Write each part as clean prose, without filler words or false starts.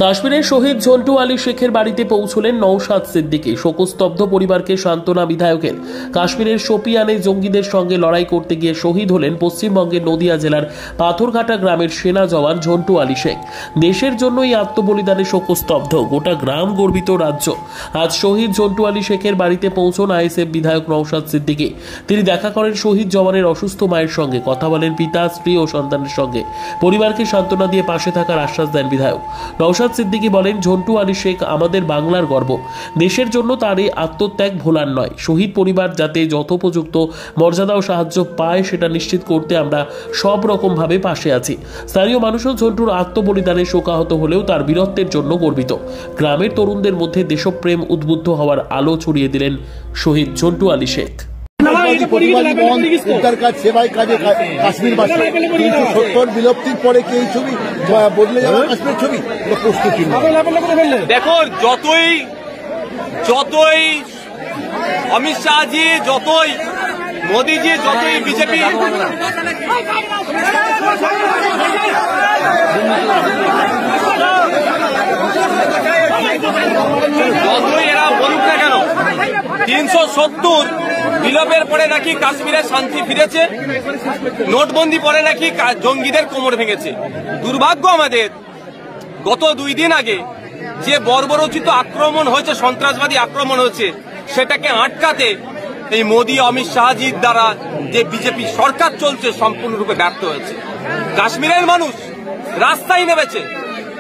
কাশ্মীরের শহীদ ঝন্টু আলী শেখের বাড়িতে পৌঁছলেন নওশাদ সিদ্দিকী। শোকস্তব্ধ পরিবারকে সান্ত্বনা বিধায়কের। কাশ্মীরের শোপিয়ানে জঙ্গিদের সঙ্গে লড়াই করতে গিয়ে শহীদ হলেন পশ্চিমবঙ্গের নদিয়া জেলার পাথরঘাটা গ্রামের সেনা জওয়ান ঝন্টু আলী শেখ। দেশের জন্য এই আত্মবলিদানে শোকস্তব্ধ গোটা গ্রাম, গর্বিত রাজ্য। আজ শহীদ ঝন্টু আলী শেখের বাড়িতে পৌঁছন আইএসএফ বিধায়ক নওশাদ সিদ্দিকী। তিনি দেখা করেন শহীদ জওয়ানের অসুস্থ মায়ের সঙ্গে, কথা বলেন পিতা, স্ত্রী ও সন্তানের সঙ্গে। পরিবারকে সান্ত্বনা দিয়ে পাশে থাকার আশ্বাস দেন বিধায়ক। নওশাদ সিদ্দিকী বলেন, ঝন্টু আলী শেখ আমাদের বাংলার গর্ব। দেশের জন্য তার এই আত্মত্যাগ ভোলার নয়। শহীদ পরিবার যাতে যথোপযুক্ত মর্যাদা ও সাহায্য পায় সেটা নিশ্চিত করতে আমরা সব রকম ভাবে পাশে আছি। স্থানীয় মানুষও ঝন্টুর আত্মবলিদানে শোকাহত হলেও তার বীরত্বের জন্য গর্বিত। গ্রামের তরুণদের মধ্যে দেশপ্রেম উদ্বুদ্ধ হওয়ার আলো ছড়িয়ে দিলেন শহীদ ঝন্টু আলী শেখ। উদ্ধার কাজ, সেবাই কাজে কাশ্মীরবাসী 370 বিলুপ্তির পরে কি এই ছবি বদলে যাওয়া কাশ্মীর ছবি প্রস্তুতি? দেখো, যতই অমিত শাহজি, যতই মোদীজি, যতই বিজেপি যতই এরা বলুক না কেন, 370 বিলোপের পরে নাকি কাশ্মীরে শান্তি ফিরেছে, নোটবন্দি পরে নাকি জঙ্গিদের কোমর ভেঙেছে। দুর্ভাগ্য আমাদের, গত 2 দিন আগে যে বর্বরোচিত আক্রমণ হয়েছে, সন্ত্রাসবাদী আক্রমণ হয়েছে, সেটাকে আটকাতে এই মোদী, অমিত শাহজির দ্বারা যে বিজেপি সরকার চলছে সম্পূর্ণরূপে ব্যর্থ হয়েছে। কাশ্মীরের মানুষ রাস্তায় নেমেছে,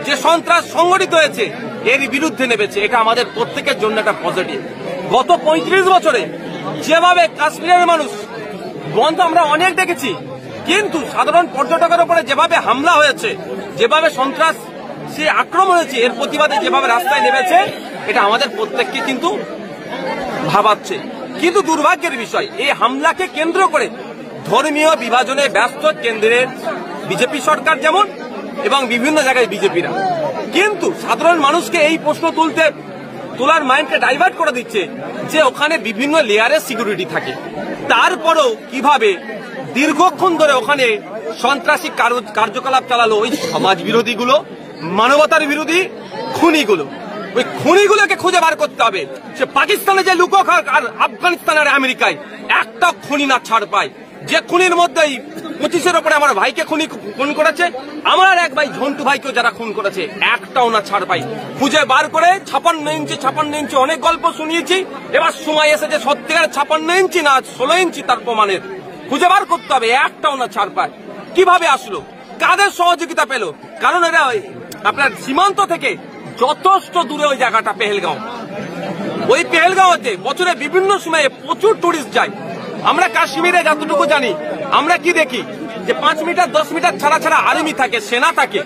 যে সন্ত্রাস সংগঠিত হয়েছে এর বিরুদ্ধে নেমেছে। এটা আমাদের প্রত্যেকের জন্য একটা পজিটিভ। গত 35 বছরে যেভাবে কাশ্মীরের মানুষ বন্ধ আমরা অনেক দেখেছি, কিন্তু সাধারণ পর্যটকের উপরে যেভাবে হামলা হয়েছে, যেভাবে সন্ত্রাস সে আক্রমণ হয়েছে, এর প্রতিবাদে যেভাবে রাস্তায় নেমেছে, এটা আমাদের প্রত্যেককে কিন্তু ভাবাচ্ছে। কিন্তু দুর্ভাগ্যের বিষয়, এই হামলাকে কেন্দ্র করে ধর্মীয় বিভাজনে ব্যস্ত কেন্দ্রের বিজেপি সরকার যেমন, এবং বিভিন্ন জায়গায় বিজেপিরা। কিন্তু সাধারণ মানুষকে এই প্রশ্ন তোলার মাইন্ডকে ডাইভার্ট করে দিচ্ছে যে ওখানে বিভিন্ন লেয়ারের সিকিউরিটি থাকে। তারপরেও কিভাবে দীর্ঘক্ষণ ধরে ওখানে সন্ত্রাসী কার্যকলাপ চালালো ওই সমাজ বিরোধীগুলো, মানবতার বিরোধী খুনিগুলো। ওই খুনিগুলোকে খুঁজে বার করতে হবে। সে পাকিস্তানে যে লুকোক আর আফগানিস্তান আর আমেরিকায় একটা খুনি না ছাড় পায়। যে খুনির মধ্যেই 25-এর উপরে আমার ভাইকে খুন করেছে, আমার এক ভাই ঝন্টু ভাইকেও যারা খুন করেছে, একটাও না ছাড় পাই। খুঁজে বার করে 56 ইঞ্চি অনেক গল্প শুনিয়েছি। এবার সময় এসেছে সত্যিকার 56 ইঞ্চি না 16 ইঞ্চি তার প্রমাণের খুঁজে বার করতে হবে। একটাও না ছাড় পায়। কিভাবে আসলো, কাদের সহযোগিতা পেল? কারণ এরা আপনার সীমান্ত থেকে যথেষ্ট দূরে ওই জায়গাটা পেহেলগাঁও। ওই পেহেলগাঁওতে বছরে বিভিন্ন সময়ে প্রচুর টুরিস্ট যায়। আমরা কাশ্মীরে যতটুকু জানি, আমরা কি দেখি যে 5 মিটার 10 মিটার ছাড়া ছাড়া আর্মি থাকে, সেনা থাকে।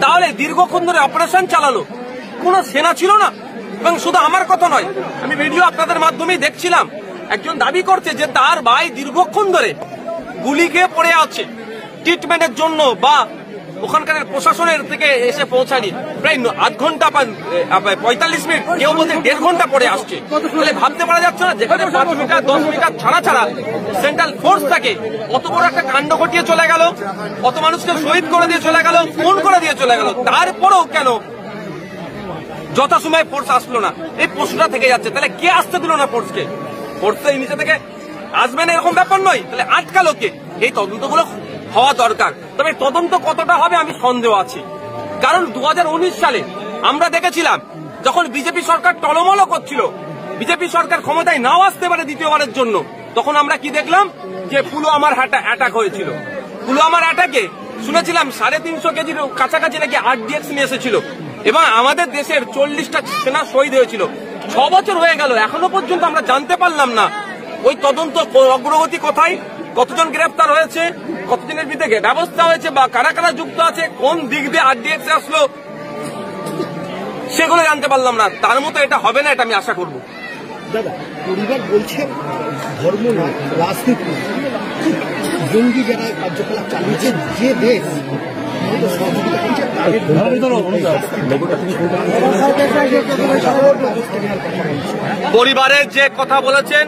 তাহলে দীর্ঘক্ষণ ধরে অপারেশন চালালো, কোন সেনা ছিল না। এবং শুধু আমার কথা নয়, আমি ভিডিও আপনাদের মাধ্যমেই দেখছিলাম, একজন দাবি করছে যে তার ভাই দীর্ঘক্ষণ ধরে গুলি খেয়ে পড়ে আছে ট্রিটমেন্টের জন্য, বা ওখানকার প্রশাসনের থেকে এসে পৌঁছানি প্রায় আধ ঘন্টা 45 মিনিট, কেউ বলতে 1.5 ঘন্টা পরে আসছে। তাহলে ভাবতে পারা যাচ্ছে না, যেখানে 5 মিটার 10 মিটার ছাড়া ছাড়া সেন্ট্রাল ফোর্স থাকে, অত বড় একটা কাণ্ড ঘটিয়ে চলে গেল, অত মানুষকে শহীদ করে দিয়ে চলে গেল, খুন করে দিয়ে চলে গেল। তারপরেও কেন যথাসময়ে ফোর্স আসলো না, এই প্রশ্নটা থেকে যাচ্ছে। তাহলে কে আসতে দিল না ফোর্সকে? ফোর্স তো এই নিচে থেকে আসবে না এরকম ব্যাপার নয়, তাহলে আটকালো কে? এই তদন্তগুলো হওয়া দরকার। তবে তদন্ত কতটা হবে আমি সন্দেহ আছি। কারণ 2019 সালে আমরা দেখেছিলাম, যখন বিজেপি সরকার টলমল করছিল, বিজেপি সরকার ক্ষমতায় নাও আসতে পারে দ্বিতীয়বারের জন্য, তখন আমরা কি দেখলাম যে পুলওয়ামার অ্যাটাক হয়েছিল। পুলওয়ামার অ্যাটাকে শুনেছিলাম 350 কেজির কাছাকাছি নাকি RDX নিয়ে এসেছিল, এবং আমাদের দেশের 40টা সেনা শহীদ হয়েছিল। 6 বছর হয়ে গেল, এখনো পর্যন্ত আমরা জানতে পারলাম না ওই তদন্ত অগ্রগতি কোথায়, কতজন গ্রেফতার হয়েছে, কতজনের বিরুদ্ধে ব্যবস্থা হয়েছে, বা কারা কারা যুক্ত আছে, কোন দিক দিয়ে RDX আসলো, সেগুলো জানতে পারলাম না। তার মতো এটা হবে না, এটা আমি আশা করব। দাদা, পরিবার বলছে ধর্ম নয়, রাজনীতি, জঙ্গি যারা কার্যকলাপ চালিয়েছে যে দেশ পরিবারের যে কথা বলেছেন,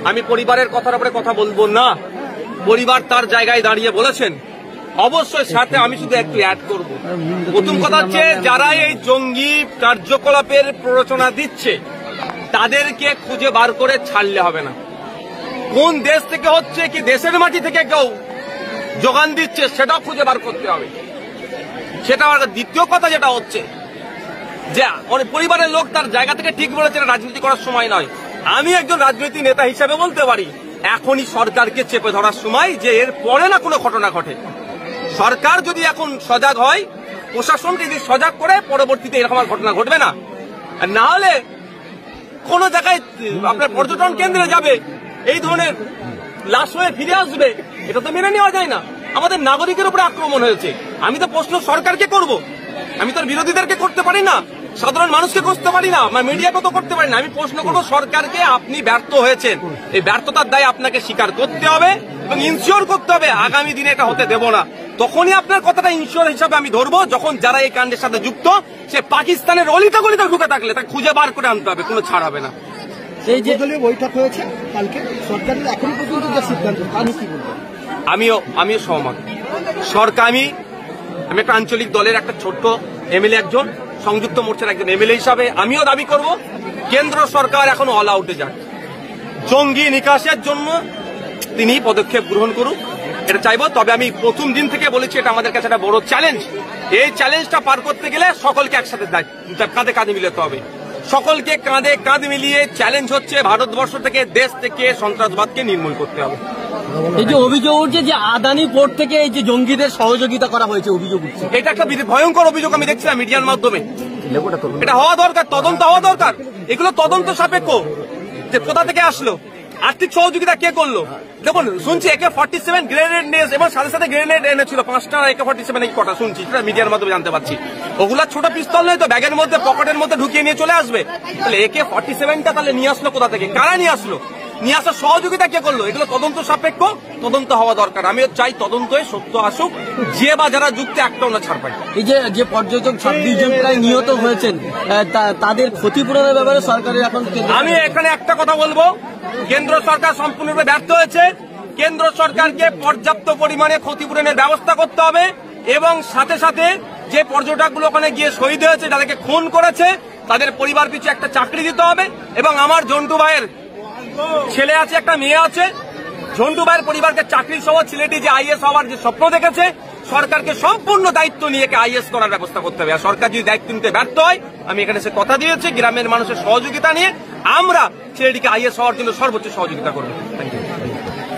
আমি পরিবারের কথার উপরে কথা বলবো না। পরিবার তার জায়গায় দাঁড়িয়ে বলেছেন অবশ্যই সাথে আমি শুধু একটু অ্যাড করব। প্রথম কথা হচ্ছে যারা এই জঙ্গি কার্যকলাপের প্ররোচনা দিচ্ছে তাদেরকে খুঁজে বার করে ছাড়লে হবে না। কোন দেশ থেকে হচ্ছে, কি দেশের মাটি থেকে কেউ যোগান দিচ্ছে সেটাও খুঁজে বার করতে হবে। সেটা দ্বিতীয় কথা যেটা হচ্ছে যে অনেক পরিবারের লোক তার জায়গা থেকে ঠিক বলেছে রাজনীতি করার সময় নয়। আমি একজন রাজনৈতিক নেতা হিসেবে বলতে পারি এখনই সরকারকে চেপে ধরার সময়, যে এর পরে না কোনো ঘটনা ঘটে। সরকার যদি এখন সজাগ হয়, প্রশাসনকে যদি সজাগ করে, পরবর্তীতে এরকম আর ঘটনা ঘটবে না। আর না হলে কোন জায়গায় আপনার পর্যটন কেন্দ্রে যাবে, এই ধরনের লাশ হয়ে ফিরে আসবে, এটা তো মেনে নেওয়া যায় না। আমাদের নাগরিকের উপরে আক্রমণ হয়েছে। আমি তো প্রশ্ন সরকারকে করব, আমি তো বিরোধীদেরকে করতে পারি না, সাধারণ মানুষকে করতে পারি না, মিডিয়াকে তো করতে পারি না। আমি প্রশ্ন করবো সরকারকে, আপনি ব্যর্থ হয়েছেন, এই ব্যর্থতার দায় আপনাকে স্বীকার করতে হবে এবং ইনশিওর করতে হবে আগামী দিনে এটা হতে দেব না। তখনই আপনার কথাটা ইনশিওর হিসাবে আমি ধরবো, যখন যারা এই কাণ্ডের সাথে যুক্ত সে পাকিস্তানের অলিতা গলিতে ঢুকে থাকলে তাকে খুঁজে বার করে আনতে হবে, কোনো ছাড় হবে না। এই যে দলীয় বৈঠক হয়েছে কালকে, সরকারের এখনো পর্যন্ত যে সিদ্ধান্ত, আমি কি বলবো, আমিও সহমত। সরকার, আমি একটা আঞ্চলিক দলের একটা ছোট্ট এমএলএ, একজন সংযুক্ত মোর্চার একজন এমএলএ হিসাবে আমিও দাবি করব কেন্দ্র সরকার এখন অল আউটে যাক, জঙ্গি নিকাশের জন্য তিনি পদক্ষেপ গ্রহণ করুক, এটা চাইব। তবে আমি প্রথম দিন থেকে বলেছি এটা আমাদের কাছে একটা বড় চ্যালেঞ্জ। এই চ্যালেঞ্জটা পার করতে গেলে সকলকে একসাথে কাঁধে কাঁধে মিলাতে হবে। সকলকে কাঁধে কাঁধ মিলিয়ে চ্যালেঞ্জ হচ্ছে ভারতবর্ষ থেকে, দেশ থেকে সন্ত্রাসবাদকে নির্মূল করতে হবে। এই যে অভিযোগ উঠছে যে আদানি পোর্ট থেকে এই যে জঙ্গিদের সহযোগিতা করা হয়েছে, অভিযোগ উঠছে, এটা একটা ভয়ঙ্কর অভিযোগ আমি দেখছিলাম মিডিয়ার মাধ্যমে। এটা হওয়া দরকার, তদন্ত হওয়া দরকার। এগুলো তদন্ত সাপেক্ষ, যে কোথা থেকে আসলো, আর্থিক সহযোগিতা কে করলো। দেখুন, শুনছি AK-47 গ্রেনেড নিয়ে এবং সাথে সাথে গ্রেনেড এনেছিল 5টা AK-47 এই কটা শুনছি, সেটা মিডিয়ার মাধ্যমে জানতে পারছি। ওগুলা ছোট পিস্তল নয় তো, ব্যাগের মধ্যে পকেটের মধ্যে ঢুকিয়ে নিয়ে চলে আসবে। তাহলে AK-47টা তাহলে নিয়ে আসলো কোথা থেকে, কারা নিয়ে আসলো, নিয়ে আসার সহযোগিতা কে করলো, এগুলো তদন্ত সাপেক্ষ, তদন্ত হওয়া দরকার। আমিও চাই তদন্ত হয়ে সত্য আসুক, যে বা যারা যুক্ত একটাও না ছাড় পায়। এই যে পর্যটক 26 জন প্রায় নিহত হয়েছেন, তাদের ক্ষতিপূরণের ব্যাপারে সরকারের এখন, আমি এখানে একটা কথা বলবো, কেন্দ্র সরকার সম্পূর্ণরূপে ব্যর্থ হয়েছে। কেন্দ্র সরকারকে পর্যাপ্ত পরিমাণে ক্ষতিপূরণের ব্যবস্থা করতে হবে এবং সাথে সাথে যে পর্যটকগুলো ওখানে গিয়ে শহীদ হয়েছে, যাদেরকে খুন করেছে, তাদের পরিবার পিছু একটা চাকরি দিতে হবে। এবং আমার ঝন্টু ভাইয়ের ছেলে আছে, একটা মেয়ে আছে, ঝন্টু ভাইয়ের পরিবারকে চাকরি সহ ছেলেটি যে IAS হওয়ার যে স্বপ্ন দেখেছে, সরকারকে সম্পূর্ণ দায়িত্ব নিয়ে IAS করার ব্যবস্থা করতে হবে। আর সরকার যদি দায়িত্ব নিতে ব্যর্থ হয়, আমি এখানে সে কথা দিয়েছি, গ্রামের মানুষের সহযোগিতা নিয়ে আমরা ছেলেটিকে IAS হওয়ার জন্য সর্বোচ্চ সহযোগিতা করবো। Thank you.